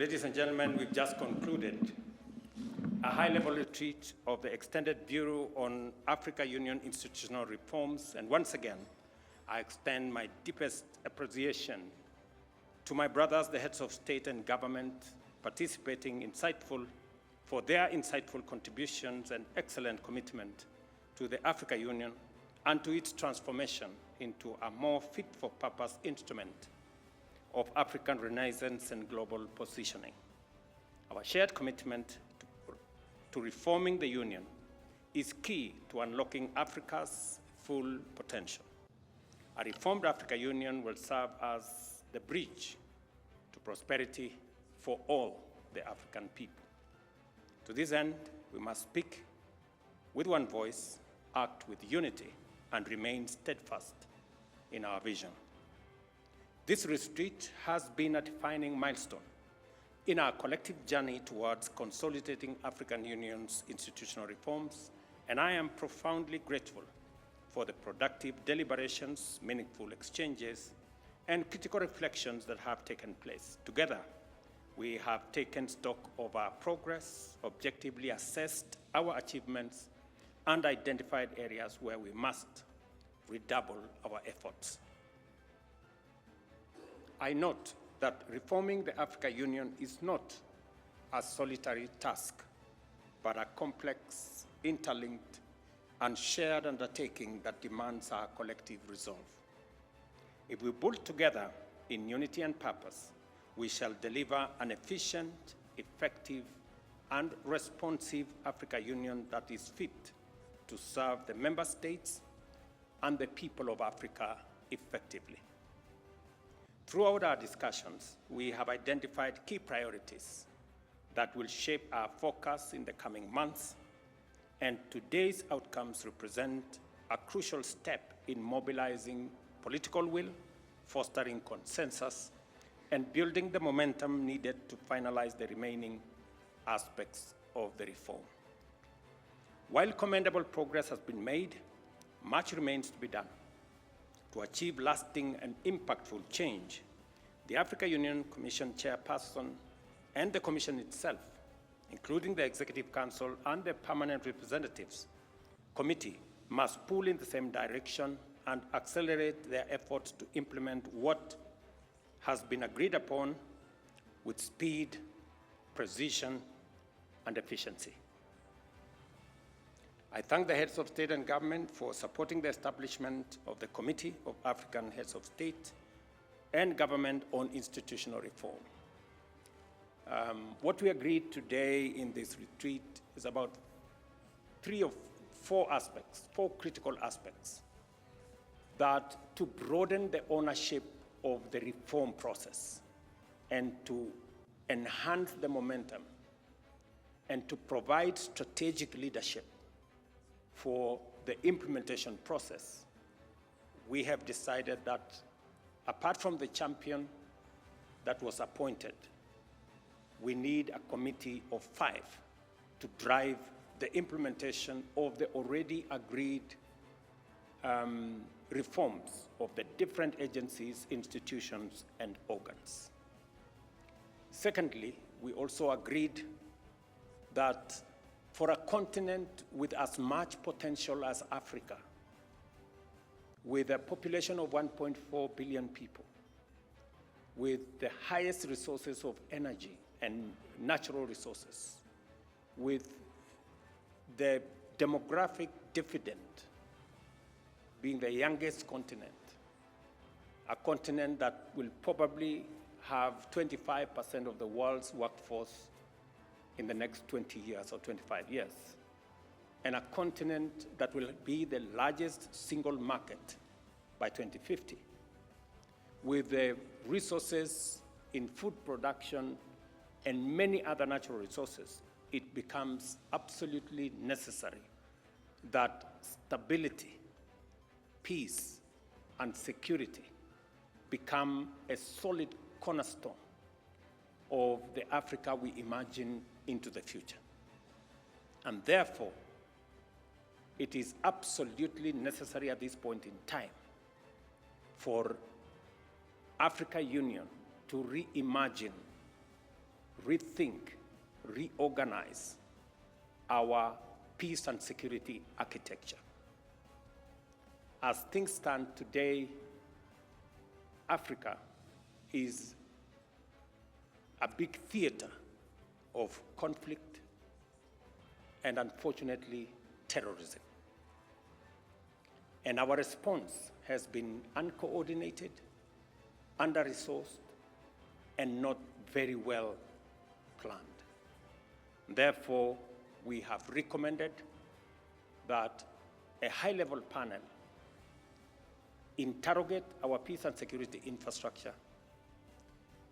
Ladies and gentlemen, we've just concluded a high-level retreat of the Extended Bureau on Africa Union institutional reforms, and once again, I extend my deepest appreciation to my brothers, the heads of state and government, participating for their insightful contributions and excellent commitment to the Africa Union and to its transformation into a more fit-for-purpose instrument of African renaissance and global positioning. Our shared commitment to reforming the Union is key to unlocking Africa's full potential. A reformed Africa Union will serve as the bridge to prosperity for all the African people. To this end, we must speak with one voice, act with unity, and remain steadfast in our vision. This retreat has been a defining milestone in our collective journey towards consolidating African Union's institutional reforms, and I am profoundly grateful for the productive deliberations, meaningful exchanges, and critical reflections that have taken place. Together, we have taken stock of our progress, objectively assessed our achievements, and identified areas where we must redouble our efforts. I note that reforming the Africa Union is not a solitary task, but a complex, interlinked, and shared undertaking that demands our collective resolve. If we pull together in unity and purpose, we shall deliver an efficient, effective, and responsive Africa Union that is fit to serve the member states and the people of Africa effectively. Throughout our discussions, we have identified key priorities that will shape our focus in the coming months, and today's outcomes represent a crucial step in mobilizing political will, fostering consensus, and building the momentum needed to finalize the remaining aspects of the reform. While commendable progress has been made, much remains to be done. To achieve lasting and impactful change, the Africa Union Commission Chairperson and the Commission itself, including the Executive Council and the Permanent Representatives Committee, must pull in the same direction and accelerate their efforts to implement what has been agreed upon with speed, precision, and efficiency. I thank the heads of state and government for supporting the establishment of the Committee of African Heads of State and Government on Institutional Reform. What we agreed today in this retreat is about four critical aspects that to broaden the ownership of the reform process and to enhance the momentum and to provide strategic leadership for the implementation process. We have decided that apart from the champion that was appointed, we need a committee of 5 to drive the implementation of the already agreed reforms of the different agencies, institutions, and organs. Secondly, we also agreed that for a continent with as much potential as Africa, with a population of 1.4 billion people, with the highest resources of energy and natural resources, with the demographic dividend being the youngest continent, a continent that will probably have 25% of the world's workforce in the next 20 years or 25 years, and a continent that will be the largest single market by 2050. With the resources in food production and many other natural resources, it becomes absolutely necessary that stability, peace, and security become a solid cornerstone of the Africa we imagine into the future. And therefore, it is absolutely necessary at this point in time for Africa Union to reimagine rethink, reorganize our peace and security architecture. As things stand today, Africa is a big theater of conflict and, unfortunately, terrorism. And our response has been uncoordinated, under-resourced, and not very well planned. Therefore, we have recommended that a high-level panel interrogate our peace and security infrastructure,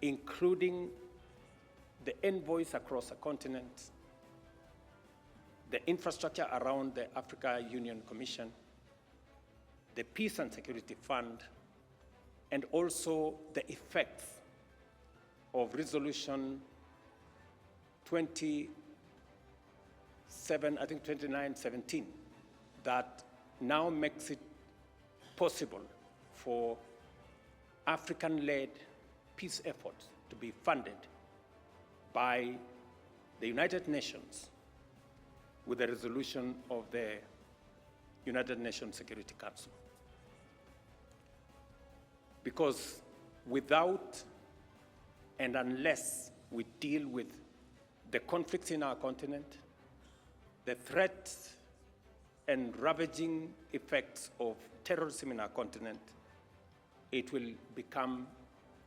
including the envoys across the continent, the infrastructure around the Africa Union Commission, the Peace and Security Fund, and also the effects of Resolution 2917 that now makes it possible for African-led peace efforts to be funded by the United Nations with the resolution of the United Nations Security Council. Because without and unless we deal with the conflicts in our continent, the threats and ravaging effects of terrorism in our continent, it will become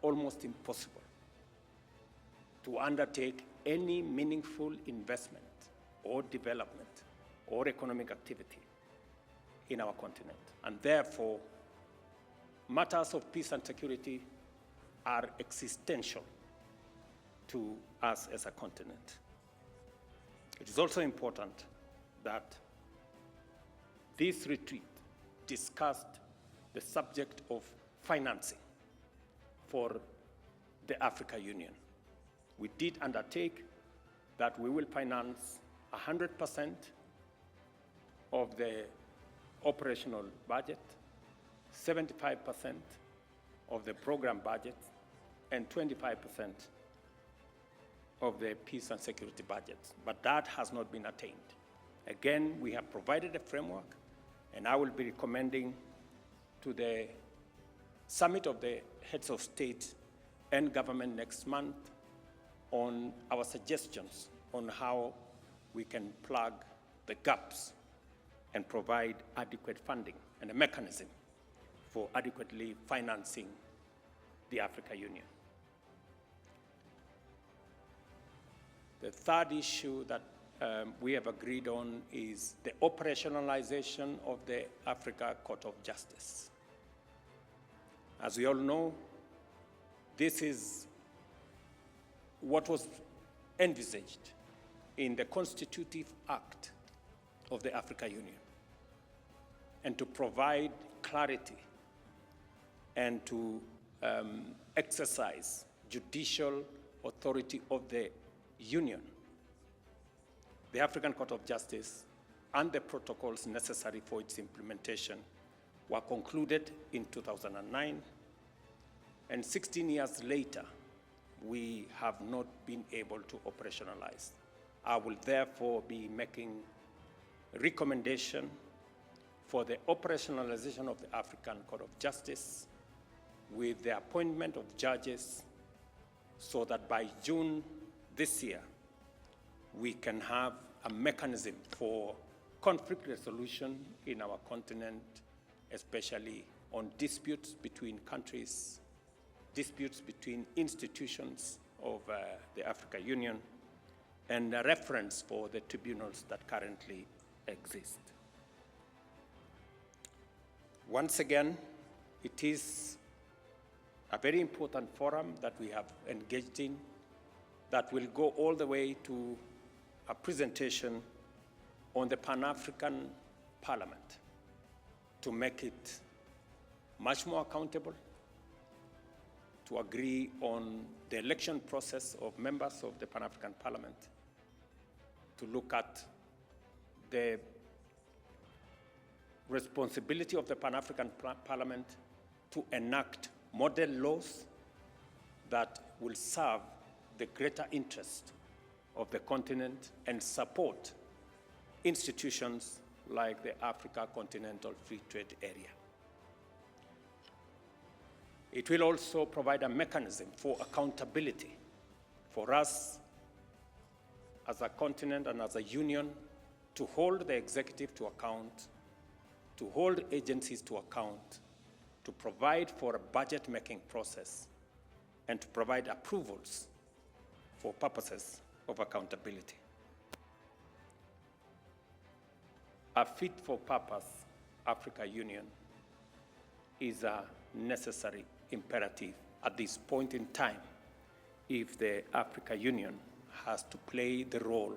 almost impossible to undertake any meaningful investment or development or economic activity in our continent. And therefore, matters of peace and security are existential to us as a continent. It is also important that this retreat discussed the subject of financing for the Africa Union. We did undertake that we will finance 100% of the operational budget, 75% of the program budget, and 25% of the peace and security budget. But that has not been attained. Again, we have provided a framework, and I will be recommending to the summit of the heads of state and government next month on our suggestions on how we can plug the gaps and provide adequate funding and a mechanism for adequately financing the Africa Union. The third issue that we have agreed on is the operationalization of the Africa Court of Justice. As we all know, this is what was envisaged in the Constitutive Act of the Africa Union, and to provide clarity and to exercise judicial authority of the Union. The African Court of Justice and the protocols necessary for its implementation were concluded in 2009, and 16 years later, we have not been able to operationalize. I will therefore be making a recommendation for the operationalization of the African Court of Justice with the appointment of judges so that by June this year, we can have a mechanism for conflict resolution in our continent, especially on disputes between countries, disputes between institutions of the Africa Union, and a reference for the tribunals that currently exist. Once again, it is a very important forum that we have engaged in that will go all the way to a presentation on the Pan-African Parliament to make it much more accountable, to agree on the election process of members of the Pan-African Parliament, to look at the responsibility of the Pan-African Parliament to enact model laws that will serve the greater interest of the continent and support institutions like the Africa Continental Free Trade Area. It will also provide a mechanism for accountability for us as a continent and as a union to hold the executive to account, to hold agencies to account, to provide for a budget-making process, and to provide approvals for purposes of accountability. A fit-for-purpose Africa Union is a necessary imperative at this point in time if the Africa Union has to play the role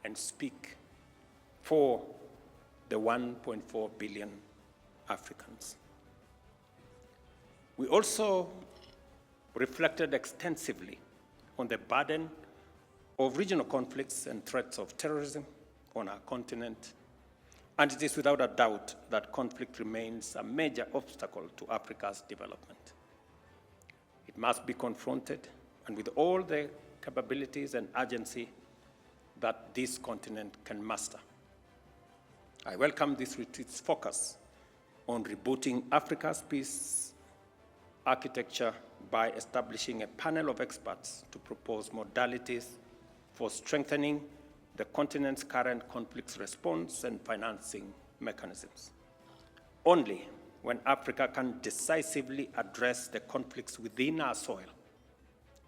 and speak for the 1.4 billion Africans. We also reflected extensively on the burden of regional conflicts and threats of terrorism on our continent, and it is without a doubt that conflict remains a major obstacle to Africa's development. It must be confronted, and with all the capabilities and urgency that this continent can muster. I welcome this retreat's focus on rebooting Africa's peace architecture by establishing a panel of experts to propose modalities for strengthening the continent's current conflicts response and financing mechanisms. Only when Africa can decisively address the conflicts within our soil,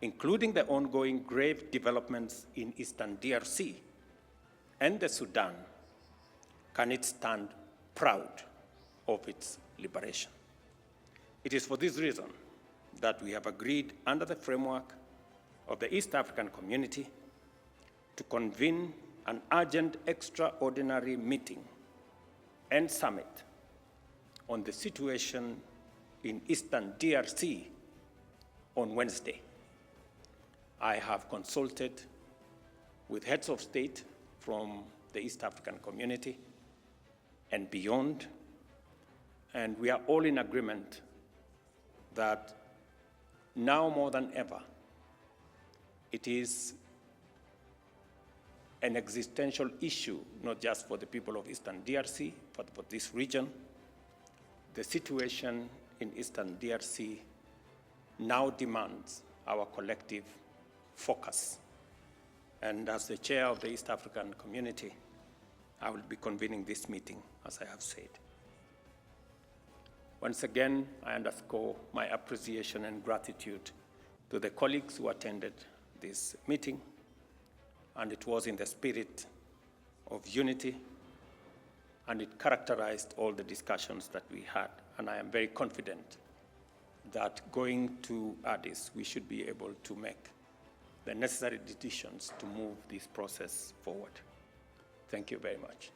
including the ongoing grave developments in Eastern DRC and the Sudan, can it stand proud of its liberation. It is for this reason that we have agreed under the framework of the East African Community to convene an urgent extraordinary meeting and summit on the situation in Eastern DRC on Wednesday. I have consulted with heads of state from the East African Community and beyond, and we are all in agreement that now more than ever, it is an existential issue, not just for the people of Eastern DRC, but for this region. The situation in Eastern DRC now demands our collective focus. And as the chair of the East African Community, I will be convening this meeting, as I have said. Once again, I underscore my appreciation and gratitude to the colleagues who attended this meeting, and it was in the spirit of unity, and it characterized all the discussions that we had, and I am very confident that going to Addis, we should be able to make the necessary decisions to move this process forward. Thank you very much.